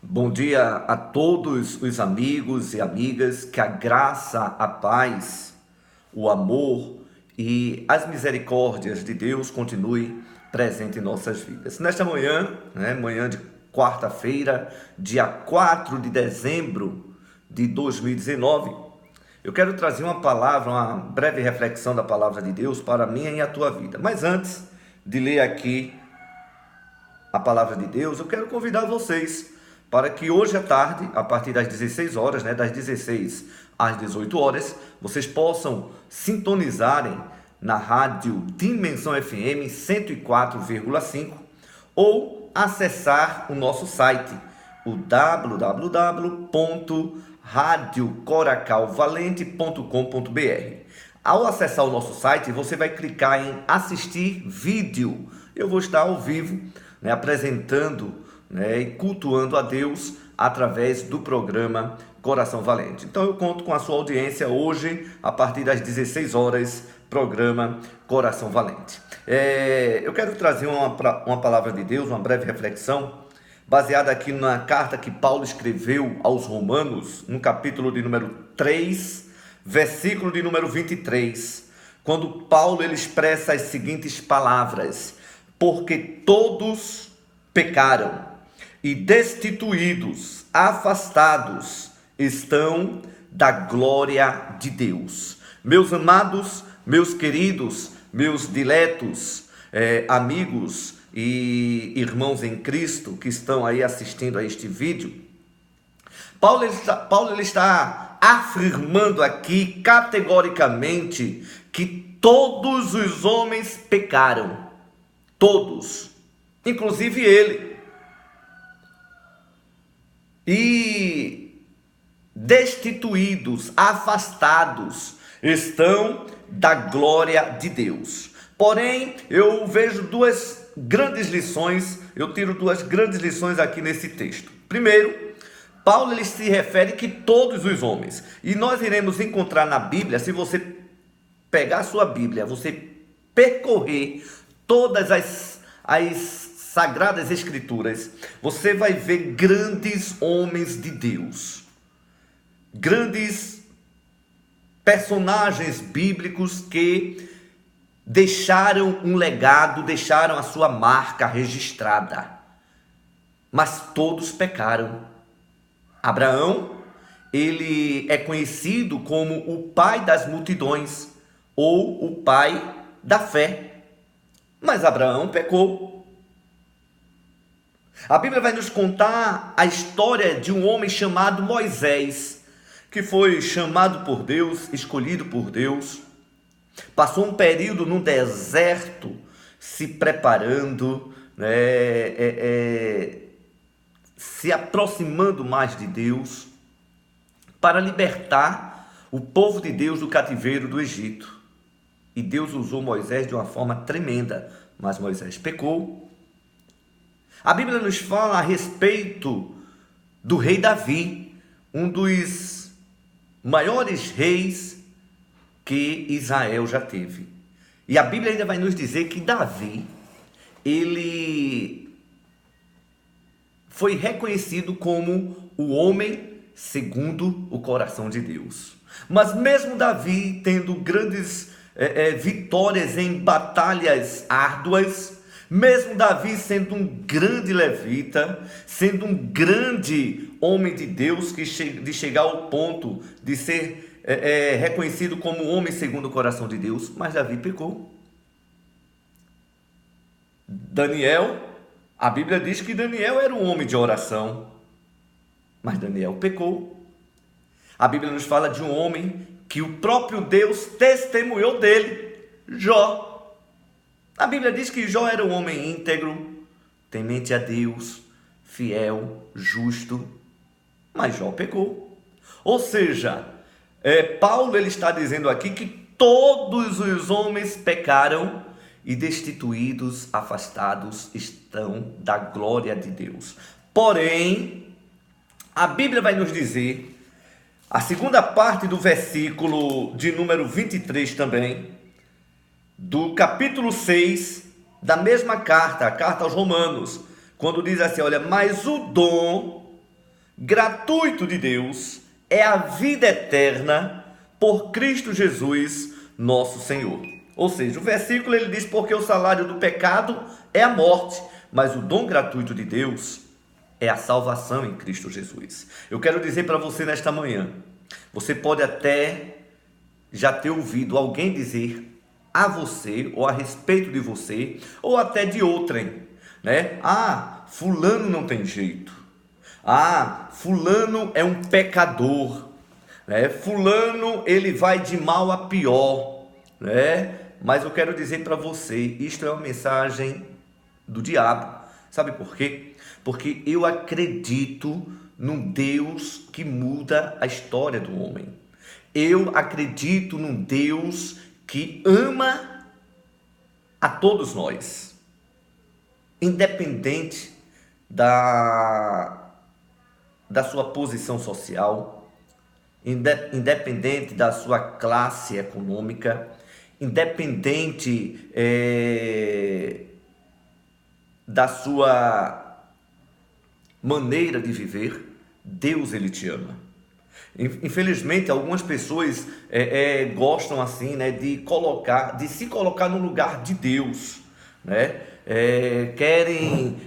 Bom dia a todos os amigos e amigas, que a graça, a paz, o amor e as misericórdias de Deus continue presente em nossas vidas. Nesta manhã, manhã de quarta-feira, dia 4 de dezembro de 2019, eu quero trazer uma palavra, uma breve reflexão da palavra de Deus para a minha e a tua vida. Mas antes de ler aqui a palavra de Deus, eu quero convidar vocês para que hoje à tarde, a partir das 16 horas, das 16 às 18 horas, vocês possam sintonizarem na rádio Dimensão FM 104,5 ou acessar o nosso site, o www.radiocoracalvalente.com.br. Ao acessar o nosso site, você vai clicar em assistir vídeo. Eu vou estar ao vivo, apresentando, e cultuando a Deus através do programa Coração Valente. Então eu conto com a sua audiência hoje, a partir das 16 horas, programa Coração Valente. Eu quero trazer uma palavra de Deus, uma breve reflexão, baseada aqui na carta que Paulo escreveu aos Romanos, no capítulo de número 3, versículo de número 23, quando Paulo ele expressa as seguintes palavras: porque todos pecaram e destituídos, afastados estão da glória de Deus. Meus amados, meus queridos, meus diletos amigos e irmãos em Cristo que estão aí assistindo a este vídeo, Paulo está afirmando aqui categoricamente que todos os homens pecaram. Todos, inclusive ele. E destituídos, afastados estão da glória de Deus. Porém, eu vejo duas grandes lições, eu tiro duas grandes lições aqui nesse texto. Primeiro, Paulo ele se refere que todos os homens, e nós iremos encontrar na Bíblia, se você pegar a sua Bíblia, você percorrer todas as Sagradas Escrituras, você vai ver grandes homens de Deus, grandes personagens bíblicos que deixaram um legado, deixaram a sua marca registrada, mas todos pecaram. Abraão, ele é conhecido como o pai das multidões, ou o pai da fé, mas Abraão pecou. A Bíblia vai nos contar a história de um homem chamado Moisés, que foi chamado por Deus, escolhido por Deus, passou um período no deserto, se preparando, se aproximando mais de Deus, para libertar o povo de Deus do cativeiro do Egito. E Deus usou Moisés de uma forma tremenda, mas Moisés pecou. A Bíblia nos fala a respeito do rei Davi, um dos maiores reis que Israel já teve. E a Bíblia ainda vai nos dizer que Davi, ele foi reconhecido como o homem segundo o coração de Deus. Mas mesmo Davi tendo grandes vitórias em batalhas árduas, mesmo Davi sendo um grande levita, sendo um grande homem de Deus, de chegar ao ponto de ser reconhecido como homem segundo o coração de Deus, mas Davi pecou. Daniel, a Bíblia diz que Daniel era um homem de oração, mas Daniel pecou. A Bíblia nos fala de um homem que o próprio Deus testemunhou dele, Jó. A Bíblia diz que Jó era um homem íntegro, temente a Deus, fiel, justo, mas Jó pecou. Ou seja, Paulo ele está dizendo aqui que todos os homens pecaram e destituídos, afastados estão da glória de Deus. Porém, a Bíblia vai nos dizer, a segunda parte do versículo de número 23 também, do capítulo 6 da mesma carta, a carta aos Romanos, quando diz assim, olha, mas o dom gratuito de Deus é a vida eterna por Cristo Jesus, nosso Senhor. Ou seja, o versículo ele diz: porque o salário do pecado é a morte, mas o dom gratuito de Deus é a salvação em Cristo Jesus. Eu quero dizer para você nesta manhã, você pode até já ter ouvido alguém dizer a você, ou a respeito de você, ou até de outrem, né? Ah, fulano não tem jeito. Ah, fulano é um pecador, né? Fulano ele vai de mal a pior, né? Mas eu quero dizer para você, isto é uma mensagem do diabo. Sabe por quê? Porque eu acredito num Deus que muda a história do homem. Eu acredito num Deus que ama a todos nós, independente da sua posição social, independente da sua classe econômica, independente da sua maneira de viver, Deus ele te ama. Infelizmente, algumas pessoas gostam assim, né, de se colocar no lugar de Deus, né? Querem,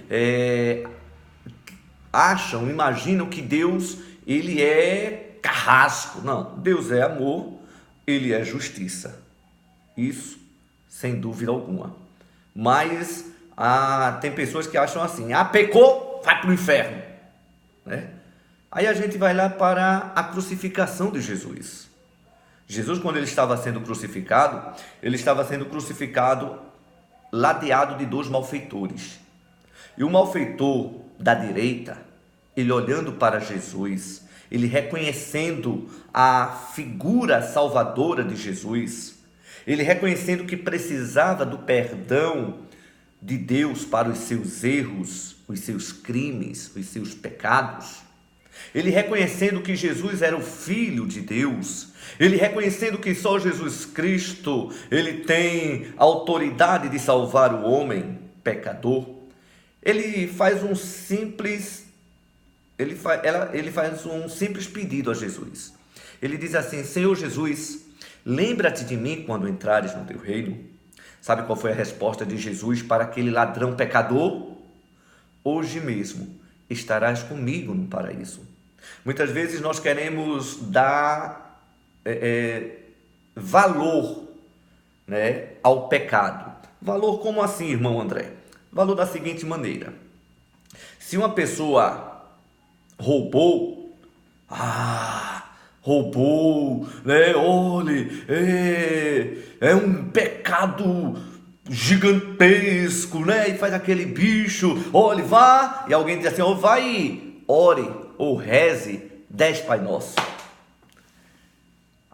acham, imaginam que Deus ele é carrasco. Não, Deus é amor, ele é justiça. Isso, sem dúvida alguma. Mas tem pessoas que acham assim: pecou, vai para o inferno, né? Aí a gente vai lá para a crucificação de Jesus. Jesus, quando ele estava sendo crucificado ladeado de dois malfeitores. E o malfeitor da direita, ele olhando para Jesus, ele reconhecendo a figura salvadora de Jesus, ele reconhecendo que precisava do perdão de Deus para os seus erros, os seus crimes, os seus pecados. Ele reconhecendo que Jesus era o Filho de Deus, ele reconhecendo que só Jesus Cristo, ele tem autoridade de salvar o homem pecador, ele faz um simples pedido a Jesus. Ele diz assim: Senhor Jesus, lembra-te de mim quando entrares no teu reino. Sabe qual foi a resposta de Jesus para aquele ladrão pecador? Hoje mesmo estarás comigo no paraíso. Muitas vezes nós queremos dar valor, né, ao pecado. Valor como assim, irmão André? Valor da seguinte maneira: se uma pessoa roubou, né? Olhe, é um pecado gigantesco, né? E faz aquele bicho, olhe, vá, e alguém diz assim: vai, ore ou reze 10 Pai Nosso.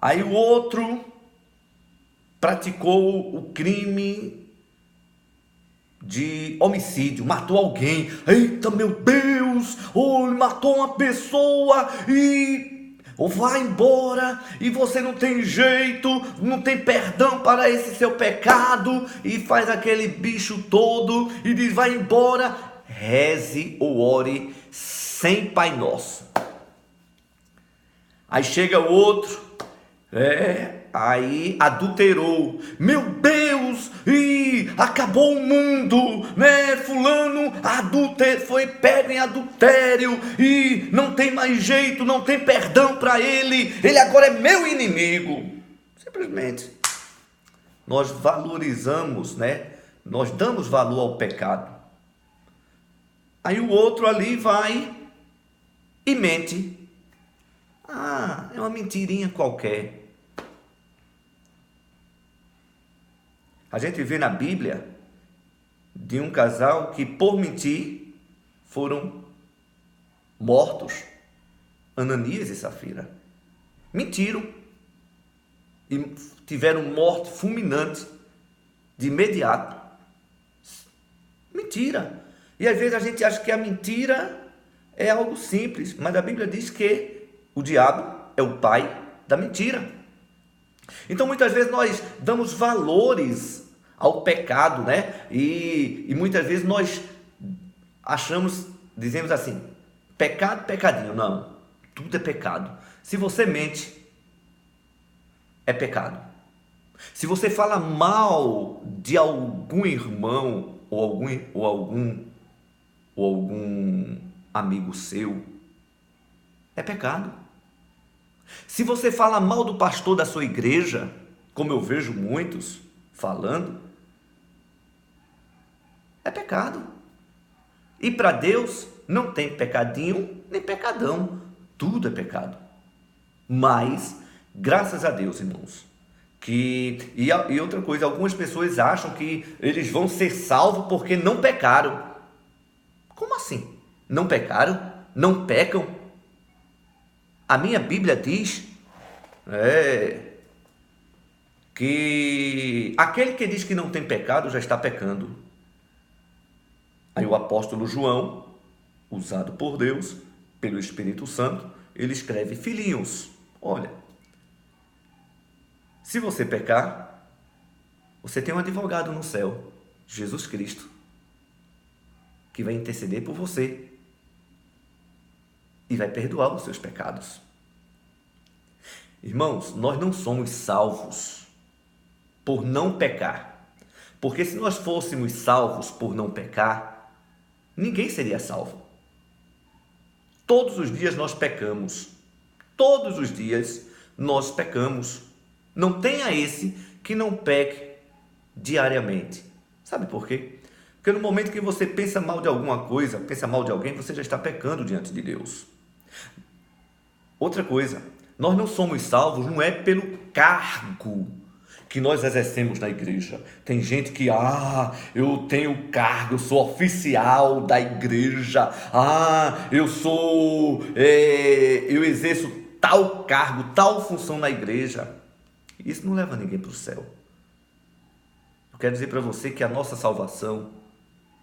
Aí o outro praticou o crime de homicídio, matou alguém. Eita, meu Deus, ele matou uma pessoa ou vai embora, e você não tem jeito, não tem perdão para esse seu pecado, e faz aquele bicho todo, e diz: vai embora, reze ou ore 100 Pai Nosso. Aí chega o outro, aí adulterou, meu Deus, e acabou o mundo, né? Fulano foi pego em adultério e não tem mais jeito, não tem perdão para ele agora é meu inimigo. Simplesmente nós valorizamos, né? Nós damos valor ao pecado. Aí o outro ali vai e mente. É uma mentirinha qualquer. A gente vê na Bíblia de um casal que, por mentir, foram mortos. Ananias e Safira mentiram e tiveram morte fulminante de imediato. Mentira. E às vezes a gente acha que a mentira é algo simples, mas a Bíblia diz que o diabo é o pai da mentira. Então muitas vezes nós damos valores ao pecado, né? E muitas vezes nós dizemos assim: Pecado, pecadinho. Não. Tudo é pecado. Se você mente, é pecado. Se você fala mal de algum irmão ou algum amigo seu, é pecado. Se você fala mal do pastor da sua igreja, como eu vejo muitos falando, é pecado. E para Deus não tem pecadinho nem pecadão. Tudo é pecado. Mas, graças a Deus, irmãos, e outra coisa, algumas pessoas acham que eles vão ser salvos porque não pecaram. Como assim? Não pecaram? Não pecam? A minha Bíblia diz que aquele que diz que não tem pecado já está pecando. Aí o apóstolo João, usado por Deus, pelo Espírito Santo, ele escreve: filhinhos, olha, se você pecar, você tem um advogado no céu, Jesus Cristo, que vai interceder por você e vai perdoar os seus pecados. Irmãos, nós não somos salvos por não pecar, porque se nós fôssemos salvos por não pecar, ninguém seria salvo. Todos os dias nós pecamos. Todos os dias nós pecamos. Não tenha esse que não peque diariamente. Sabe por quê? Porque no momento que você pensa mal de alguma coisa, pensa mal de alguém, você já está pecando diante de Deus. Outra coisa, nós não somos salvos, não é pelo cargo que nós exercemos na igreja. Tem gente que, eu tenho cargo, eu sou oficial da igreja, eu exerço tal cargo, tal função na igreja. Isso não leva ninguém para o céu. Eu quero dizer para você que a nossa salvação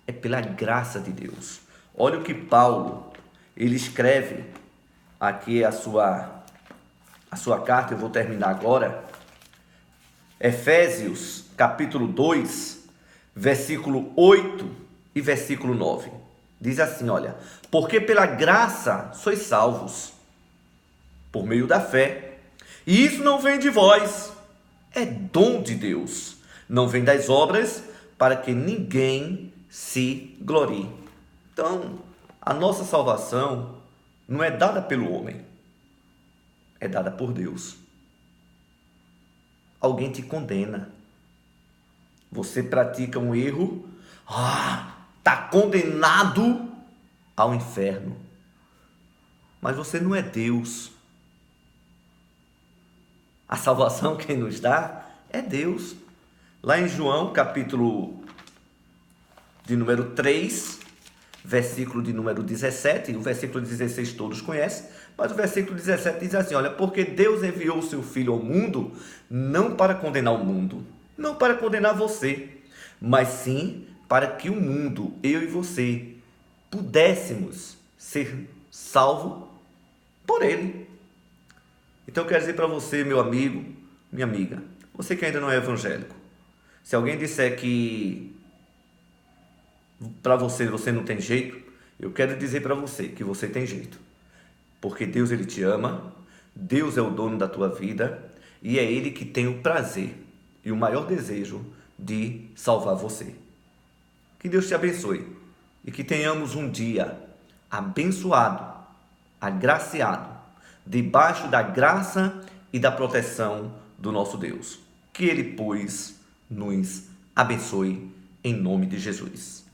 é pela graça de Deus. Olha o que Paulo, ele escreve aqui a sua carta, eu vou terminar agora. Efésios, capítulo 2, versículo 8 e versículo 9. Diz assim, olha: porque pela graça sois salvos, por meio da fé. E isso não vem de vós, é dom de Deus. Não vem das obras, para que ninguém se glorie. Então, a nossa salvação não é dada pelo homem, é dada por Deus. Alguém te condena, você pratica um erro, está condenado ao inferno. Mas você não é Deus. A salvação quem nos dá é Deus. Lá em João, capítulo de número 3, versículo de número 17, o versículo 16 todos conhecem, mas o versículo 17 diz assim, olha: porque Deus enviou o seu Filho ao mundo, não para condenar o mundo, não para condenar você, mas sim para que o mundo, eu e você, pudéssemos ser salvos por Ele. Então eu quero dizer para você, meu amigo, minha amiga, você que ainda não é evangélico, se alguém disser que para você não tem jeito, eu quero dizer para você que você tem jeito, porque Deus, Ele te ama, Deus é o dono da tua vida e é Ele que tem o prazer e o maior desejo de salvar você. Que Deus te abençoe e que tenhamos um dia abençoado, agraciado, debaixo da graça e da proteção do nosso Deus. Que Ele, pois, nos abençoe em nome de Jesus.